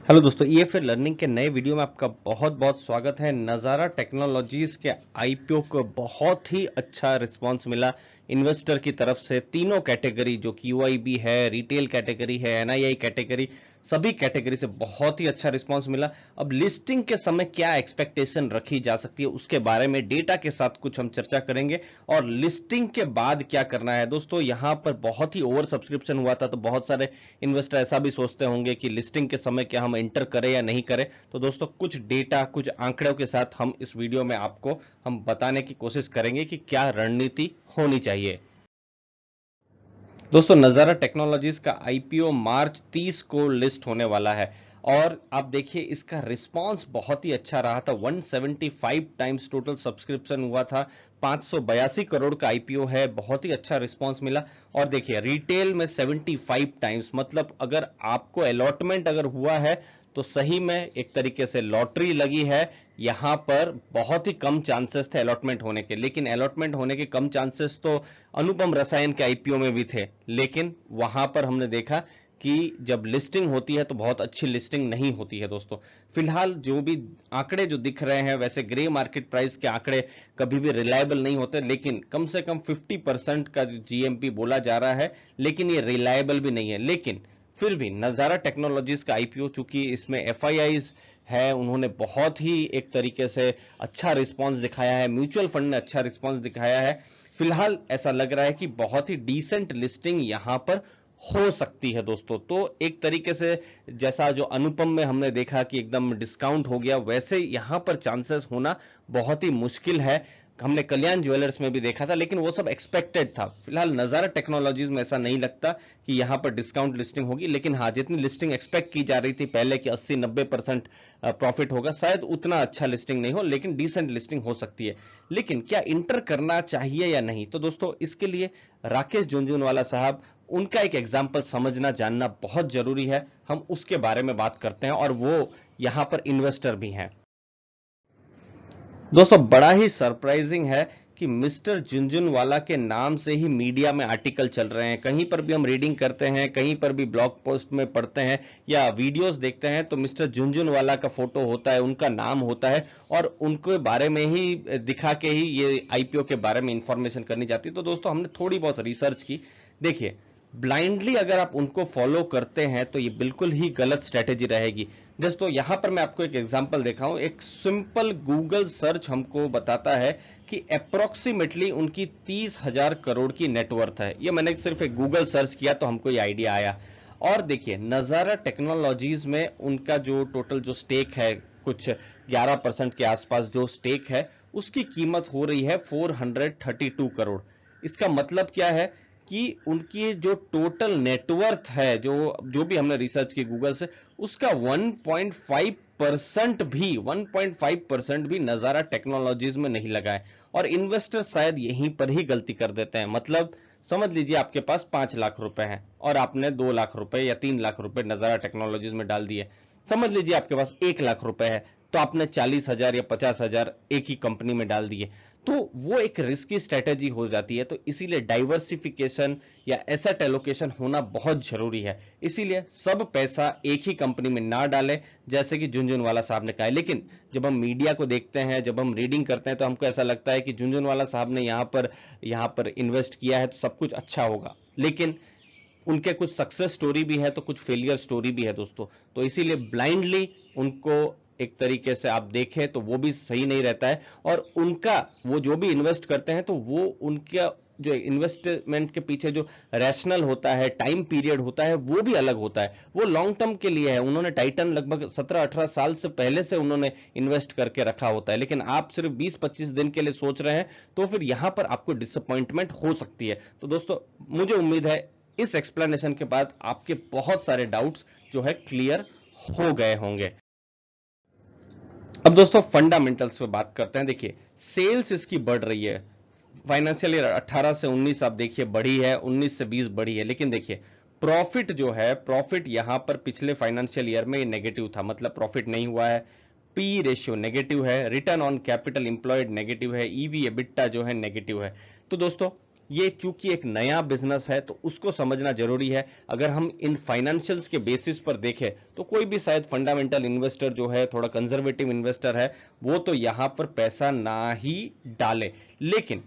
Hello दोस्तों, ईएफए learning के नए वीडियो में आपका बहुत बहुत स्वागत है। नज़ारा टेक्नोलॉजीज के आईपीओ को बहुत ही अच्छा रिस्पांस मिला इन्वेस्टर की तरफ से। तीनों कैटेगरी जो क्यूआईबी है, रिटेल कैटेगरी है, एनआईआई कैटेगरी, सभी कैटेगरी से बहुत ही अच्छा रिस्पांस मिला। अब लिस्टिंग के समय क्या एक्सपेक्टेशन रखी जा सकती है उसके बारे में डेटा के साथ कुछ हम चर्चा करेंगे, और लिस्टिंग के बाद क्या करना है। दोस्तों यहां पर बहुत ही ओवर सब्सक्रिप्शन हुआ था, तो बहुत सारे इन्वेस्टर ऐसा भी सोचते होंगे कि लिस्टिंग के समय क्या हम एंटर करें या नहीं करें। तो दोस्तों कुछ डेटा, कुछ आंकड़ों के साथ हम इस वीडियो में आपको हम बताने की कोशिश करेंगे कि क्या रणनीति होनी चाहिए। दोस्तों नज़ारा टेक्नोलॉजीज का आईपीओ मार्च 30 को लिस्ट होने वाला है, और आप देखिए इसका रिस्पांस बहुत ही अच्छा रहा था। 175 टाइम्स टोटल सब्सक्रिप्शन हुआ था, 582 करोड़ का आईपीओ है, बहुत ही अच्छा रिस्पांस मिला। और देखिए रिटेल में 75 टाइम्स, मतलब अगर आपको अलॉटमेंट अगर हुआ है तो सही में एक तरीके से लॉटरी लगी है। यहां पर बहुत ही कम चांसेस थे अलॉटमेंट होने के, लेकिन अलॉटमेंट होने के कम चांसेस तो अनुपम रसायन के आईपीओ में भी थे, लेकिन वहां पर हमने देखा कि जब लिस्टिंग होती है तो बहुत अच्छी लिस्टिंग नहीं होती है। दोस्तों फिलहाल जो भी आंकड़े जो दिख रहे हैं, वैसे ग्रे मार्केट प्राइस के आंकड़े कभी भी रिलायबल नहीं होते, लेकिन कम से कम 50% का जो जीएमपी बोला जा रहा है, लेकिन ये रिलायबल भी नहीं है। लेकिन फिर भी नज़ारा टेक्नोलॉजीज का आईपीओ, चूंकि इसमें एफआईआईज है, उन्होंने बहुत ही एक तरीके से अच्छा रिस्पांस दिखाया है, म्यूचुअल फंड ने अच्छा रिस्पांस दिखाया है। फिलहाल ऐसा लग रहा है कि बहुत ही डिसेंट लिस्टिंग यहां पर हो सकती है। दोस्तों तो एक तरीके से जैसा जो अनुपम में हमने देखा कि एकदम डिस्काउंट हो गया, वैसे यहां पर चांसेस होना बहुत ही मुश्किल है। हमने कल्याण ज्वेलर्स में भी देखा था, लेकिन वो सब एक्सपेक्टेड था। फिलहाल नज़ारा टेक्नोलॉजीज में ऐसा नहीं लगता कि यहां पर डिस्काउंट लिस्टिंग होगी, लेकिन हाँ जितनी लिस्टिंग एक्सपेक्ट की जा रही थी पहले कि 80-90% प्रॉफिट होगा, शायद उतना अच्छा लिस्टिंग नहीं हो, लेकिन डिसेंट लिस्टिंग हो सकती है। लेकिन क्या इंटर करना चाहिए या नहीं, तो दोस्तों इसके लिए राकेश झुनझुनवाला साहब, उनका एक एग्जाम्पल समझना जानना बहुत जरूरी है। हम उसके बारे में बात करते हैं, और वो यहां पर इन्वेस्टर भी हैं। दोस्तों बड़ा ही सरप्राइजिंग है कि मिस्टर झुनझुनवाला के नाम से ही मीडिया में आर्टिकल चल रहे हैं। कहीं पर भी हम रीडिंग करते हैं, कहीं पर भी ब्लॉग पोस्ट में पढ़ते हैं या वीडियोस देखते हैं, तो मिस्टर झुनझुनवाला का फोटो होता है, उनका नाम होता है, और उनके बारे में ही दिखा के ही ये आईपीओ के बारे में इंफॉर्मेशन करनी जाती है। तो दोस्तों हमने थोड़ी बहुत रिसर्च की। देखिए ब्लाइंडली अगर आप उनको फॉलो करते हैं तो ये बिल्कुल ही गलत स्ट्रेटेजी रहेगी। दोस्तों यहां पर मैं आपको एक एग्जांपल देखा हूं। एक सिंपल गूगल सर्च हमको बताता है कि अप्रोक्सीमेटली उनकी 30,000 करोड़ की नेटवर्थ है। ये मैंने सिर्फ एक गूगल सर्च किया तो हमको ये आइडिया आया। और देखिए नज़ारा टेक्नोलॉजीज में उनका जो टोटल जो स्टेक है, कुछ 11% के आसपास जो स्टेक है, उसकी कीमत हो रही है 432 करोड़। इसका मतलब क्या है कि उनकी जो टोटल नेटवर्थ है, जो जो भी हमने रिसर्च की गूगल से, उसका 1.5% भी नज़ारा टेक्नोलॉजीज में नहीं लगा है। और इन्वेस्टर शायद यहीं पर ही गलती कर देते हैं। मतलब समझ लीजिए आपके पास 5 लाख रुपए हैं और आपने 2 लाख रुपए या 3 लाख रुपए नज़ारा टेक्नोलॉजीज में डाल दिए। समझ लीजिए आपके पास 1 लाख रुपए है, तो आपने 40,000 या 50,000 एक ही कंपनी में डाल दिए, तो वो एक रिस्की स्ट्रेटेजी हो जाती है। तो इसीलिए डाइवर्सिफिकेशन या एसेट एलोकेशन होना बहुत जरूरी है। इसीलिए सब पैसा एक ही कंपनी में ना डालें, जैसे कि झुनझुनवाला साहब ने कहा है। लेकिन जब हम मीडिया को देखते हैं, जब हम रीडिंग करते हैं, तो हमको ऐसा लगता है कि झुनझुनवाला साहब ने यहाँ पर इन्वेस्ट किया है तो सब कुछ अच्छा होगा। लेकिन उनके कुछ सक्सेस स्टोरी भी है तो कुछ फेलियर स्टोरी भी है। दोस्तों तो इसीलिए ब्लाइंडली उनको एक तरीके से आप देखें तो वो भी सही नहीं रहता है। और उनका वो जो भी इन्वेस्ट करते हैं, तो वो उनका जो इन्वेस्टमेंट के पीछे जो रैशनल होता है, टाइम पीरियड होता है, वो भी अलग होता है। वो लॉन्ग टर्म के लिए है। उन्होंने टाइटन लगभग 17-18 साल से पहले से उन्होंने इन्वेस्ट करके रखा होता है, लेकिन आप सिर्फ 20-25 दिन के लिए सोच रहे हैं, तो फिर यहां पर आपको डिसअपॉइंटमेंट हो सकती है। तो दोस्तों मुझे उम्मीद है इस एक्सप्लेनेशन के बाद आपके बहुत सारे डाउट्स जो है क्लियर हो गए होंगे। अब दोस्तों फंडामेंटल्स पे बात करते हैं। देखिए सेल्स इसकी बढ़ रही है, फाइनेंशियल ईयर 18 से 19 आप देखिए बढ़ी है, 19 से 20 बढ़ी है। लेकिन देखिए प्रॉफिट जो है, प्रॉफिट यहां पर पिछले फाइनेंशियल ईयर में नेगेटिव था, मतलब प्रॉफिट नहीं हुआ है। पी रेशियो नेगेटिव है, return on capital employed negative है, ईवी एबिटा जो है नेगेटिव है। तो दोस्तों ये चूंकि एक नया बिजनेस है तो उसको समझना जरूरी है। अगर हम इन फाइनेंशियल्स के बेसिस पर देखें तो कोई भी शायद फंडामेंटल इन्वेस्टर जो है, थोड़ा कंजर्वेटिव इन्वेस्टर है, वो तो यहां पर पैसा ना ही डाले। लेकिन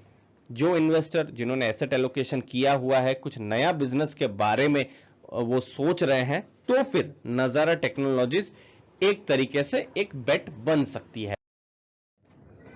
जो इन्वेस्टर जिन्होंने एसेट एलोकेशन किया हुआ है, कुछ नया बिजनेस के बारे में वो सोच रहे हैं, तो फिर नजारा टेक्नोलॉजीज एक तरीके से एक बेट बन सकती है।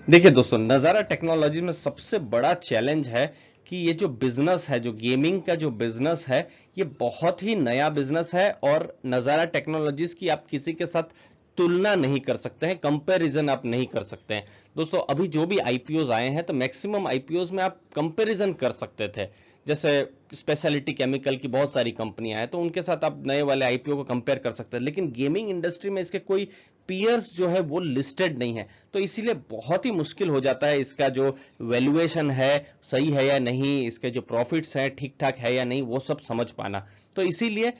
देखिए दोस्तों, नजारा टेक्नोलॉजी में सबसे बड़ा चैलेंज है कि ये जो बिजनेस है, जो गेमिंग का जो बिजनेस है, ये बहुत ही नया बिजनेस है और नजारा टेक्नोलॉजीज की आप किसी के साथ तुलना नहीं कर सकते हैं, कंपैरिजन आप नहीं कर सकते हैं। दोस्तों, अभी जो भी आईपीओज आए हैं तो मैक्सिमम आईपीओज में आप कंपैरिजन कर सकते थे। जैसे स्पेशलिटी केमिकल की बहुत सारी कंपनियां हैं तो उनके साथ आप नए वाले आईपीओ को कंपेयर कर सकते हैं, लेकिन गेमिंग इंडस्ट्री में इसके कोई पीयर्स जो है वो लिस्टेड नहीं है, तो इसीलिए बहुत ही मुश्किल हो जाता है इसका जो वैल्यूएशन है सही है या नहीं, इसके जो प्रॉफिट्स हैं ठीक ठाक है या नहीं, वो सब समझ पाना। तो इसीलिए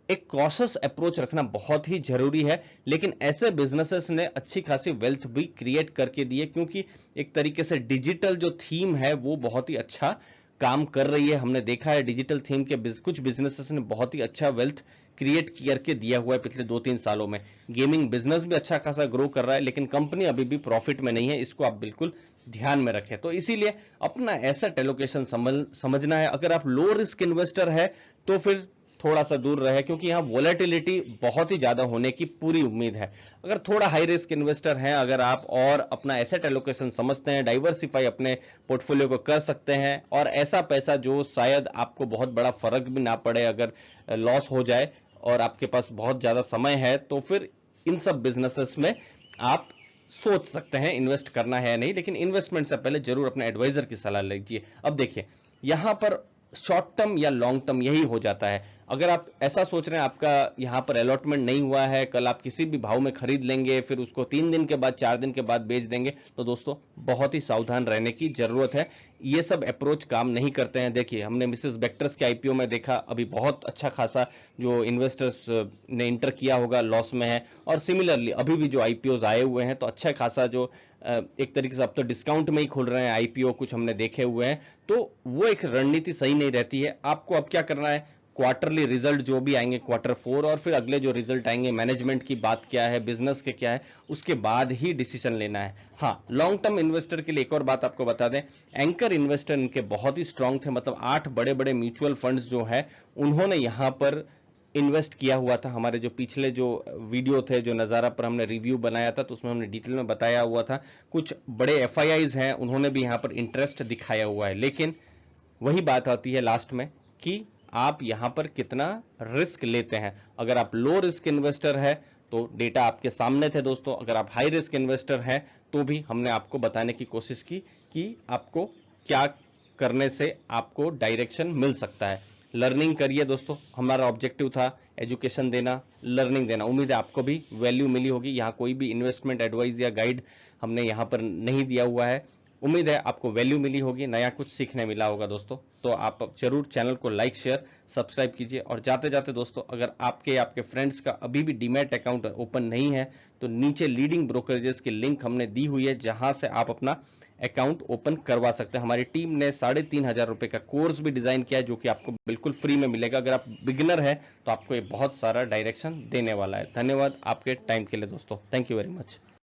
एक कॉशियस अप्रोच रखना बहुत ही जरूरी है। लेकिन ऐसे बिजनेसेस ने अच्छी खासी वेल्थ भी क्रिएट करके दी है, क्योंकि एक तरीके से डिजिटल जो थीम है वो बहुत ही अच्छा काम कर रही है। हमने देखा है डिजिटल थीम के कुछ बिजनेसेस ने बहुत ही अच्छा वेल्थ क्रिएट करके दिया हुआ है पिछले 2-3 सालों में। गेमिंग बिजनेस भी अच्छा खासा ग्रो कर रहा है, लेकिन कंपनी अभी भी प्रॉफिट में नहीं है, इसको आप बिल्कुल ध्यान में रखें। तो इसीलिए अपना एसेट एलोकेशन समझना है। अगर आप लो रिस्क इन्वेस्टर है तो फिर थोड़ा सा दूर रहे, क्योंकि यहाँ वोलेटिलिटी बहुत ही ज्यादा होने की पूरी उम्मीद है। अगर थोड़ा हाई रिस्क इन्वेस्टर हैं, अगर आप और अपना एसेट एलोकेशन समझते हैं, डाइवर्सिफाई अपने पोर्टफोलियो को कर सकते हैं, और ऐसा पैसा जो शायद आपको बहुत बड़ा फर्क भी ना पड़े अगर लॉस हो जाए, और आपके पास बहुत ज्यादा समय है, तो फिर इन सब बिजनेसेस में आप सोच सकते हैं इन्वेस्ट करना है या नहीं। लेकिन इन्वेस्टमेंट से पहले जरूर अपने एडवाइजर की सलाह लीजिए। अब देखिए, यहां पर शॉर्ट टर्म या लॉन्ग टर्म यही हो जाता है। अगर आप ऐसा सोच रहे हैं आपका यहां पर अलॉटमेंट नहीं हुआ है, कल आप किसी भी भाव में खरीद लेंगे फिर उसको 3 दिन के बाद 4 दिन के बाद बेच देंगे, तो दोस्तों बहुत ही सावधान रहने की जरूरत है। ये सब अप्रोच काम नहीं करते हैं। देखिए, हमने मिसेस बेक्टर्स के आईपीओ में देखा, अभी बहुत अच्छा खासा जो इन्वेस्टर्स ने इंटर किया होगा लॉस में है, और सिमिलरली अभी भी जो आईपीओ आए हुए हैं तो अच्छा खासा जो एक तरीके से अब तो डिस्काउंट में ही खुल रहे हैं आईपीओ, कुछ हमने देखे हुए हैं। तो वो एक रणनीति सही नहीं रहती है। आपको अब क्या करना है, क्वार्टरली रिजल्ट जो भी आएंगे Q4 और फिर अगले जो रिजल्ट आएंगे, मैनेजमेंट की बात क्या है, बिजनेस के क्या है, उसके बाद ही डिसीजन लेना है। हाँ, लॉन्ग टर्म इन्वेस्टर के लिए एक और बात आपको बता दें, एंकर इन्वेस्टर इनके बहुत ही स्ट्रांग थे। मतलब 8 बड़े बड़े म्यूचुअल फंड्स जो है उन्होंने यहां पर इन्वेस्ट किया हुआ था। हमारे जो पिछले जो वीडियो थे, जो नज़ारा पर हमने रिव्यू बनाया था, तो उसमें हमने डिटेल में बताया हुआ था। कुछ बड़े एफआईआईज हैं, उन्होंने भी यहाँ पर इंटरेस्ट दिखाया हुआ है। लेकिन वही बात आती है लास्ट में कि आप यहां पर कितना रिस्क लेते हैं। अगर आप लो रिस्क इन्वेस्टर है तो डेटा आपके सामने थे दोस्तों। अगर आप हाई रिस्क इन्वेस्टर हैं तो भी हमने आपको बताने की कोशिश की कि आपको क्या करने से आपको डायरेक्शन मिल सकता है। लर्निंग करिए दोस्तों, हमारा ऑब्जेक्टिव था एजुकेशन देना, लर्निंग देना। उम्मीद है आपको भी वैल्यू मिली होगी। यहाँ कोई भी इन्वेस्टमेंट एडवाइस या गाइड हमने यहाँ पर नहीं दिया हुआ है। उम्मीद है आपको वैल्यू मिली होगी, नया कुछ सीखने मिला होगा दोस्तों। तो आप जरूर चैनल को लाइक शेयर सब्सक्राइब कीजिए। और जाते जाते दोस्तों, अगर आपके फ्रेंड्स का अभी भी डीमैट अकाउंट ओपन नहीं है तो नीचे लीडिंग ब्रोकरेजेस की लिंक हमने दी हुई है, जहां से आप अपना अकाउंट ओपन करवा सकते हैं। हमारी टीम ने 3,500 रुपए का कोर्स भी डिजाइन किया है, जो कि आपको बिल्कुल फ्री में मिलेगा। अगर आप बिगिनर है तो आपको ये बहुत सारा डायरेक्शन देने वाला है। धन्यवाद आपके टाइम के लिए दोस्तों, थैंक यू वेरी मच।